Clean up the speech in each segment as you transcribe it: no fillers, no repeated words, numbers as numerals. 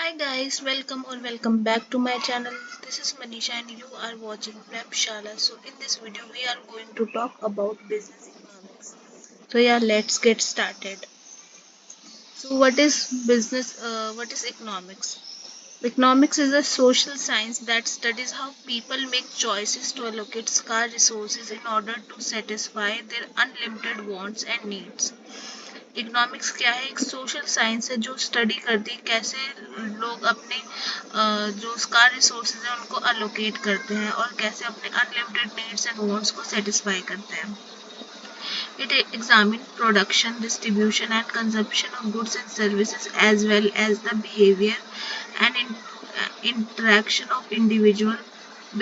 Hi guys, welcome back to my channel. This is Manisha and you are watching Prep Shala. So in this video we are going to talk about business economics. So yeah, let's get started. So what is economics? Economics is a social science that studies how people make choices to allocate scarce resources in order to satisfy their unlimited wants and needs. Economics क्या है? एक social science है जो study करती है कैसे लोग अपने जो स्कार रिसोर्सेज हैं उनको अलोकेट करते हैं और कैसे अपने अनलिमिटेड नीड्स एंड वांट्स को सेटिस्फाई करते हैं. It examines production, distribution and consumption of goods and services as well as the behavior and interaction of individual,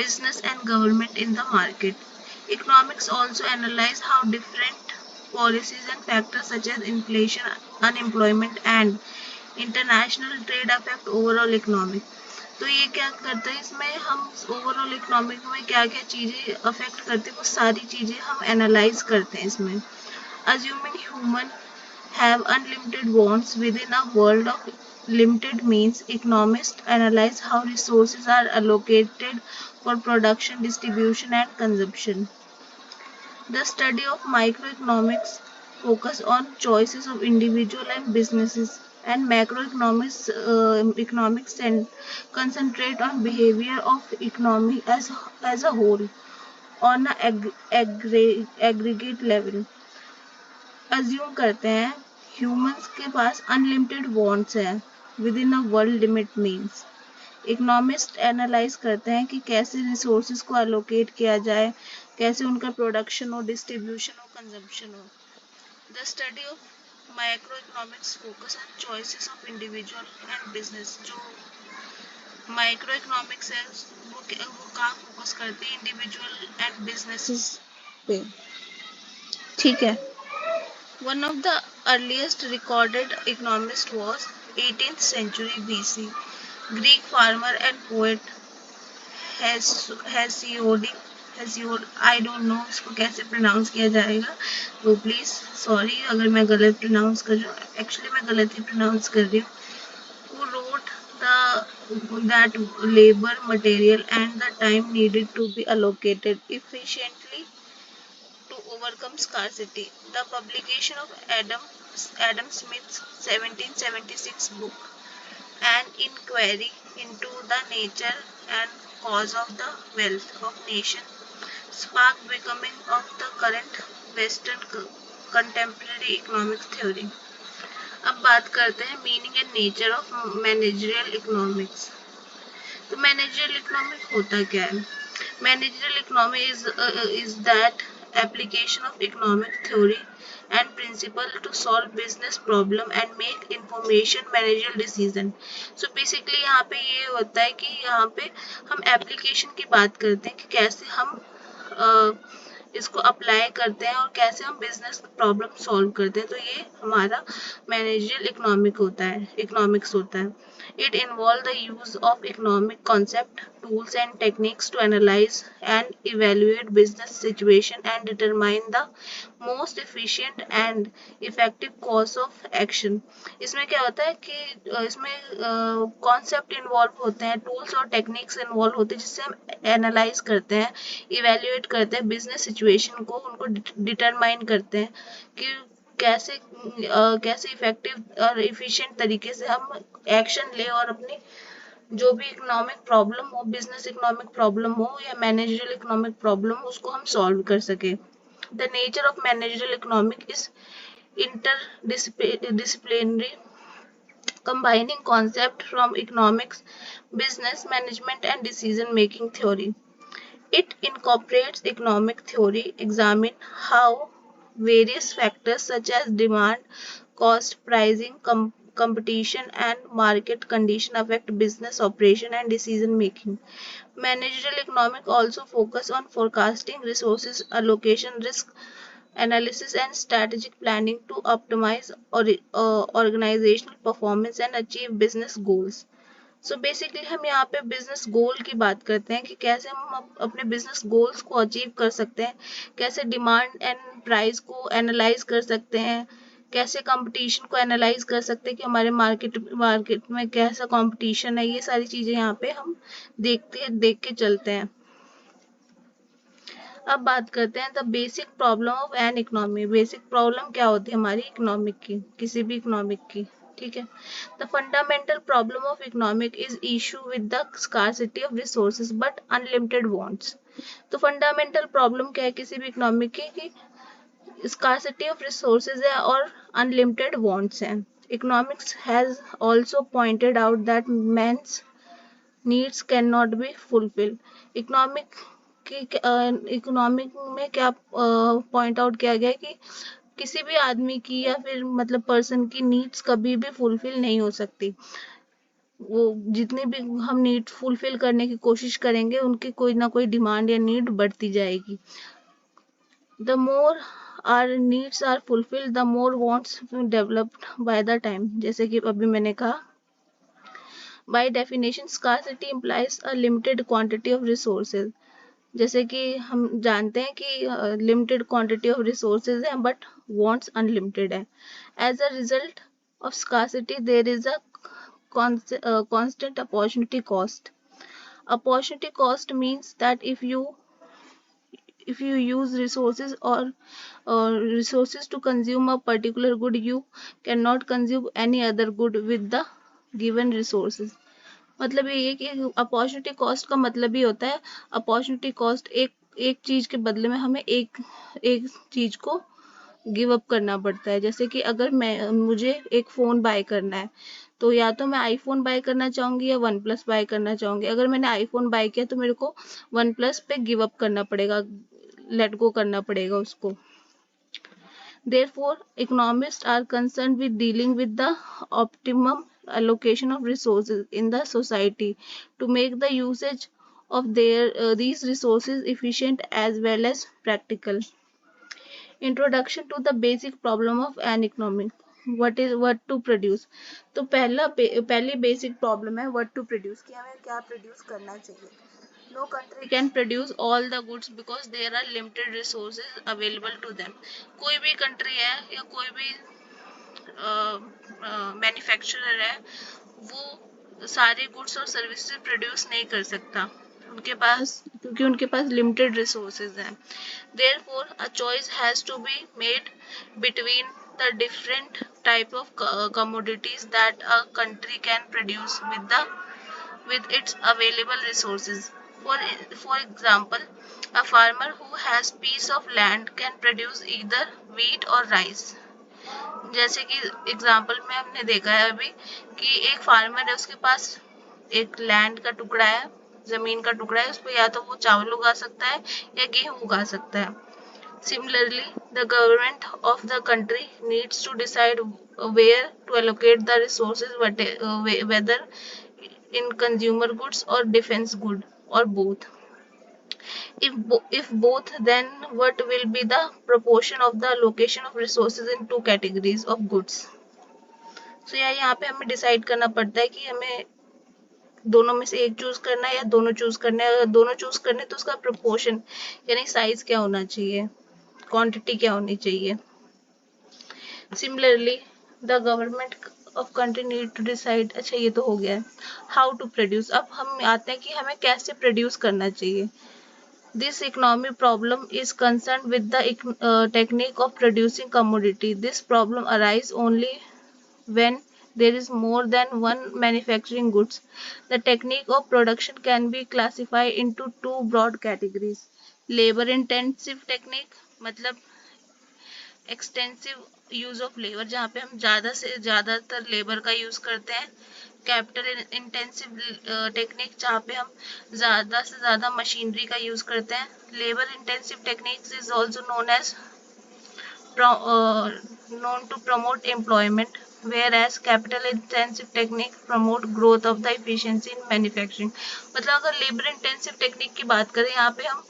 business and government in the market. Economics also analyze how different policies and factors such as inflation, unemployment and international trade affect overall economic. तो ये क्या करता है, इसमें हम overall economic में क्या क्या चीज़ें अफेक्ट करते हैं वो सारी चीज़ें हम एनालाइज करते हैं इसमें. Assuming human have unlimited wants within a world of limited means, economists analyze how resources are allocated for production, distribution and consumption. The study of microeconomics focus on choices of individual and businesses, and economics and concentrate on behavior of economy as a whole on a aggregate level. Assume करते हैं humans के पास unlimited wants हैं with in a world limit means. Economist analyse करते हैं कि कैसे resources को allocate किया जाए, कैसे उनका प्रोडक्शन हो, डिस्ट्रीब्यूशन हो, कंजम्पशन हो. The study of micro economics focus on choices of individual and business. जो माइक्रो इकोनॉमिक्स है वो कहाँ फोकस करती है? इंडिविजुअल एंड बिजनेसेस पे. ठीक है. One of the earliest recorded economists was 18th century BC Greek farmer and poet Hesiod. I don't know इसको कैसे प्रोनाउंस किया जाएगा, तो प्लीज सॉरी अगर मैं गलत प्रोनाउंस कर रही हूँ. एक्चुअली मैं गलत ही प्रोनाउंस कर रही हूँ. Who wrote that labor, material and the time needed to be allocated efficiently to overcome scarcity. The publication of Adam Smith's 1776 book, An Inquiry into the Nature and Cause of the Wealth of Nation, sparked becoming of the current Western contemporary economic theory. अब बात करते हैं meaning and nature of managerial economics. तो managerial economic होता क्या है? Managerial economy is that application of economic theory and principle to solve business problem and make information managerial decision. So basically यहाँ पे ये होता है कि यहाँ पे हम एप्लीकेशन की बात करते हैं कि कैसे हम इसको अप्लाई करते हैं और कैसे हम बिजनेस प्रॉब्लम सॉल्व करते हैं. तो ये हमारा मैनेजरियल इकोनॉमिक्स होता है. It involves the use of economic concept, tools and techniques to analyze and evaluate business situation and determine the most efficient and effective course of action. इसमें क्या होता है कि इसमें कॉन्सेप्ट इन्वॉल्व होते हैं, टूल्स और टेक्निक्स इन्वॉल्व होते हैं जिससे हम एनालाइज करते हैं, इवेल्युएट करते हैं बिजनेस सिचुएशन को, उनको डिटरमाइन करते हैं कि कैसे इफेक्टिव और इफिशिएंट तरीके से हम एक्शन ले और अपनी जो भी इकोनॉमिक प्रॉब्लम हो, बिजनेस इकोनॉमिक प्रॉब्लम हो या मैनेजरियल इकोनॉमिक प्रॉब्लम हो, उसको हम सॉल्व कर सके. The nature of managerial economic is interdisciplinary, combining concepts from economics, business management and decision making theory. It incorporates economic theory, examine how various factors such as demand, cost, pricing, competition and market condition affect business operation and decision making. Managerial economics also focus on forecasting, resources allocation, risk analysis and strategic planning to optimize organizational performance and achieve business goals. So basically हम यहाँ पे business गोल की बात करते हैं कि कैसे हम अपने बिजनेस गोल्स को अचीव कर सकते हैं, कैसे डिमांड एंड प्राइस को एनालाइज कर सकते हैं, कैसे कंपटीशन को एनालाइज कर सकते हैं कि हमारे मार्केट में कैसा कंपटीशन है, ये सारी चीजें यहाँ पे हम देख के चलते हैं। अब बात करते हैं the basic problem of an economy. Basic problem क्या होती है हमारी इकोनॉमिक की, किसी भी इकोनॉमिक की, ठीक है। The fundamental problem of economic is issue with the scarcity of resources but unlimited wants. तो फंडामेंटल प्रॉब्लम क्या है किसी भी इकोनॉमिक की कि स्कार्सिटी ऑफ रिसोर्सेज है और अनलिमिटेड वांट्स हैं। Economics has also pointed out that men's needs can not be fulfill. Economic में क्या पॉइंट आउट किया गया कि किसी भी आदमी की या फिर मतलब पर्सन की नीड्स कभी भी फुलफिल नहीं हो सकती। वो जितनी भी हम नीड फुलफिल करने की कोशिश करेंगे उनकी कोई ना कोई डिमांड या नीड बढ़ती जाएगी। The more our needs are fulfilled the more wants developed by the time. जैसे कि अभी मैंने कहा, by definition scarcity implies a limited quantity of resources. जैसे कि हम जानते हैं कि लिमिटेड क्वांटिटी ऑफ रिसोर्सेज है बट वांट्स अनलिमिटेड है। As a result of scarcity there is a constant opportunity cost. Opportunity cost means that if you use resources or resources to consume a particular good, you cannot consume any other good with the given resources. मतलब ये है कि opportunity cost का मतलब ही होता है, opportunity cost एक चीज के बदले में हमें एक चीज को गिव अप करना पड़ता है। जैसे कि अगर मुझे एक फ़ोन बाय करना है तो या तो मैं आईफोन बाय करना चाहूँगी या वन प्लस बाय करना चाहूँगी। अगर मैंने आईफोन बाय किया तो मेरे को वन प्लस पे गिव अप करना पड़ेगा, लेट गो करना पड़ेगा उसको। Therefore, economists are concerned with dealing with the optimum allocation of resources in the society to make the usage of these resources efficient as well as practical. Introduction to the basic problem of an economy. What to produce? तो पहली basic problem है what to produce, कि हमें क्या produce करना चाहिए। No country can produce all the goods because there are limited resources available to them. कोई भी कंट्री है या कोई भी मैन्युफैक्चरर है वो सारे गुड्स और सर्विसेज प्रोड्यूस नहीं कर सकता क्योंकि उनके पास लिमिटेड रिसोर्सेज हैं। Therefore, a choice has to be made between the different type of commodities that a country can produce with its available resources. For example, a farmer who has piece of land can produce either wheat or rice. जैसे कि example में हमने देखा है अभी कि एक farmer है, उसके पास एक लैंड का टुकड़ा है, जमीन का टुकड़ा है, उस पर या तो वो चावल उगा सकता है या गेहूं उगा सकता है। Similarly, the government of the country needs to decide where to allocate the resources, whether in consumer goods or defense good or both. If both, then what will be the proportion of the allocation of resources in two categories of goods? So यहाँ पे हमें decide करना पड़ता है कि हमें दोनों में से एक चूज करना है या दोनों चूज करना है। अगर दोनों चूज करने तो उसका प्रोपोर्शन यानी साइज क्या होना चाहिए, क्वांटिटी क्या होनी चाहिए। Similarly the government of country need to decide, अच्छा ये तो हो गया है, हाउ टू प्रोड्यूस। अब हम आते हैं कि हमें कैसे प्रोड्यूस करना चाहिए। This economic problem is concern with the technique of producing commodity. This problem arise only when there is more than one manufacturing goods. The technique of production can be classified into two broad categories. Labor intensive technique मतलब extensive use of labour, जहाँ पे हम ज़्यादा से ज़्यादातर labour का use करते हैं। कैपिटल इंटेंसिव टेक्निक, जहाँ पे हम ज़्यादा से ज़्यादा मशीनरी का यूज़ करते हैं। Labour intensive techniques is also known to promote employment, whereas capital intensive technique promote growth of the efficiency in manufacturing. मतलब अगर लेबर इंटेंसिव टेक्निक की बात करें, यहाँ पे हम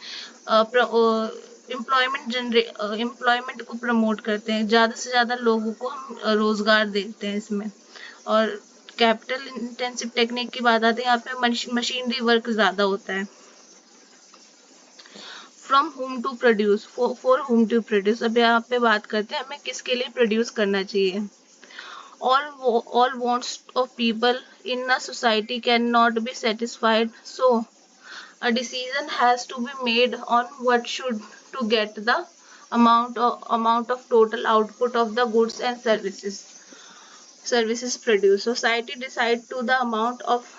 एम्प्लॉयमेंट को प्रमोट करते हैं, ज़्यादा से ज़्यादा लोगों को हम रोजगार देते हैं इसमें। और कैपिटल इंटेंसिव टेक्निक की बात आती है, यहाँ पे मशीनरी वर्क ज़्यादा होता है। From whom to produce, for whom to produce. अब यहाँ पे बात करते हैं हमें किसके लिए प्रोड्यूस करना चाहिए। All wants of people in a society cannot be satisfied, so a decision has to be made on what should to get the amount of total output of the goods and services produced. Society decide to the amount of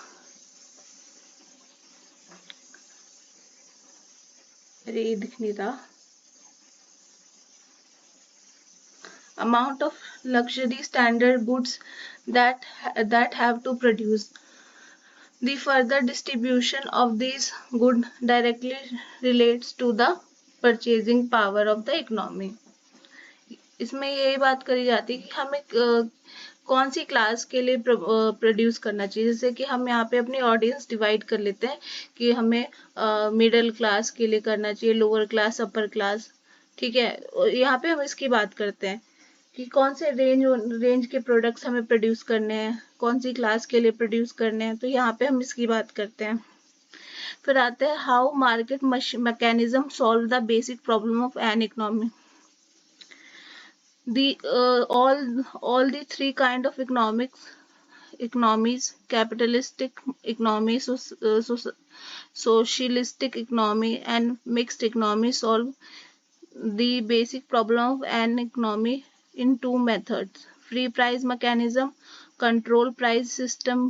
luxury standard goods that have to produce. The further distribution of these goods directly relates to the purchasing power of the economy. इसमें यही बात करी जाती है कि हमें कौन सी class के लिए प्रोड्यूस करना चाहिए। जैसे कि हम यहाँ पे अपनी ऑडियंस डिवाइड कर लेते हैं कि हमें मिडिल क्लास के लिए करना चाहिए, लोअर क्लास, अपर क्लास, ठीक है। यहाँ पे हम इसकी बात करते हैं कि कौन से रेंज के प्रोडक्ट्स हमें प्रोड्यूस करने हैं, कौन सी क्लास के लिए प्रोड्यूस करने हैं, तो यहाँ पे हम इसकी बात करते हैं। फिर आते हैं how market mechanism solve the basic problem of an economy. All the three kind of economies, capitalistic economy, socialistic economy, and mixed economy, solve the basic problem of an economy in two methods: free price mechanism, control price system,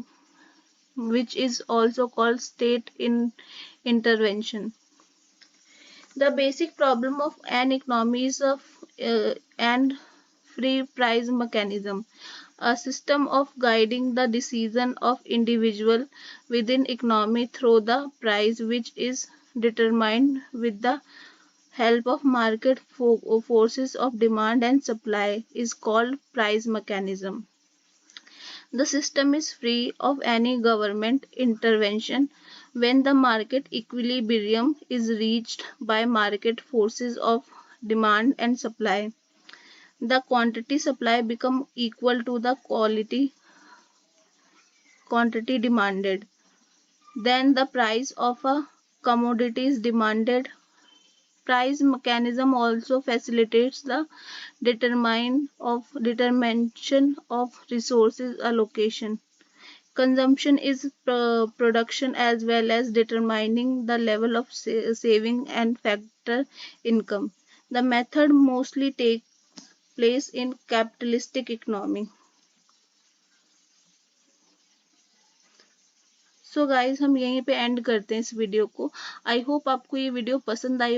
which is also called state intervention. The basic problem of an economy is and free price mechanism, a system of guiding the decision of individual within economy through the price, which is determined with the help of market forces of demand and supply, is called price mechanism. The system is free of any government intervention when the market equilibrium is reached by market forces of demand and supply. The quantity supply become equal to the quantity demanded. Then the price of a commodity is demanded. Price mechanism also facilitates the determination of resources allocation. Consumption is production as well as determining the level of saving and factor income. The method mostly takes place in capitalistic economy. So guys हम यहीं पे and करते हैं इस video को। I hope आपको ये video पसंद आई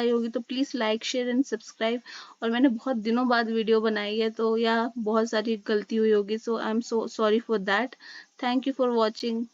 होगी तो please like, share and subscribe. और मैंने बहुत दिनों बाद वीडियो बनाई है तो या बहुत सारी गलती हुई होगी, so I am so sorry for that. Thank you for watching.